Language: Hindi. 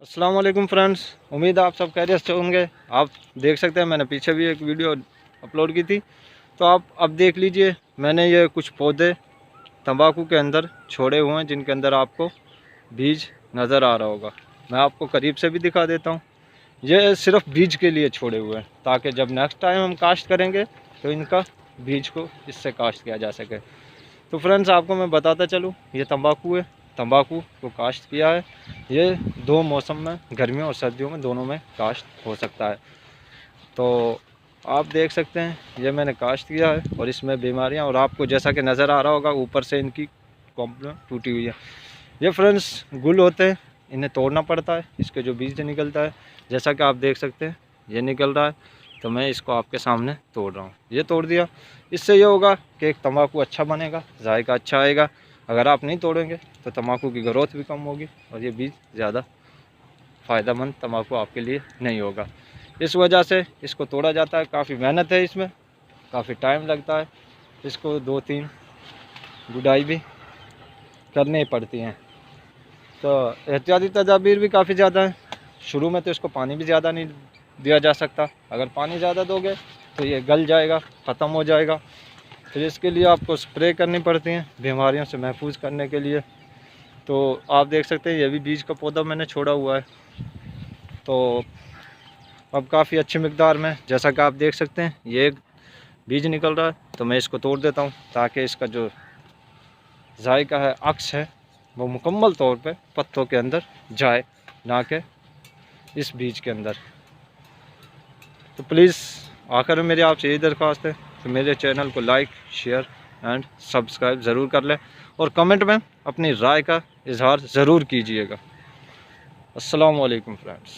अस्सलाम वालेकुम फ्रेंड्स, उम्मीद है आप सब खैरियत से होंगे। आप देख सकते हैं मैंने पीछे भी एक वीडियो अपलोड की थी, तो आप अब देख लीजिए। मैंने ये कुछ पौधे तंबाकू के अंदर छोड़े हुए हैं जिनके अंदर आपको बीज नज़र आ रहा होगा। मैं आपको करीब से भी दिखा देता हूँ। ये सिर्फ बीज के लिए छोड़े हुए हैं ताकि जब नेक्स्ट टाइम हम काश्त करेंगे तो इनका बीज को इससे काश्त किया जा सके। तो फ्रेंड्स आपको मैं बताता चलूँ, ये तंबाकू है। तंबाकू को काश्त किया है। ये दो मौसम में, गर्मियों और सर्दियों में, दोनों में काश्त हो सकता है। तो आप देख सकते हैं ये मैंने काश्त किया है और इसमें बीमारियां, और आपको जैसा कि नज़र आ रहा होगा ऊपर से इनकी कॉम्प्लेंट टूटी हुई है। ये फ्रेंड्स गुल होते हैं, इन्हें तोड़ना पड़ता है। इसके जो बीज निकलता है जैसा कि आप देख सकते हैं ये निकल रहा है, तो मैं इसको आपके सामने तोड़ रहा हूँ। ये तोड़ दिया, इससे ये होगा कि एक तंबाकू अच्छा बनेगा, जायका अच्छा आएगा। अगर आप नहीं तोड़ेंगे तो तंबाकू की ग्रोथ भी कम होगी और ये बीज ज़्यादा फ़ायदेमंद तंबाकू आपके लिए नहीं होगा। इस वजह से इसको तोड़ा जाता है। काफ़ी मेहनत है इसमें, काफ़ी टाइम लगता है। इसको 2-3 गुडाई भी करनी पड़ती हैं। तो एहतियाती तदाबीर भी काफ़ी ज़्यादा है। शुरू में तो इसको पानी भी ज़्यादा नहीं दिया जा सकता। अगर पानी ज़्यादा दोगे तो ये गल जाएगा, ख़त्म हो जाएगा। फिर इसके लिए आपको स्प्रे करनी पड़ती हैं बीमारियों से महफूज करने के लिए। तो आप देख सकते हैं ये भी बीज का पौधा मैंने छोड़ा हुआ है। तो अब काफ़ी अच्छी मिकदार में, जैसा कि आप देख सकते हैं ये एक बीज निकल रहा है, तो मैं इसको तोड़ देता हूँ ताकि इसका जो जायका है, अक्स है, वो मुकम्मल तौर पे पत्तों के अंदर जाए, ना कि इस बीज के अंदर। तो प्लीज़ आखिर में मेरी आपसे यही दरख्वास्त है कि मेरे चैनल को लाइक, शेयर एंड सब्सक्राइब ज़रूर कर लें और कमेंट में अपनी राय का इजहार ज़रूर कीजिएगा। अस्सलाम वालेकुम फ्रेंड्स।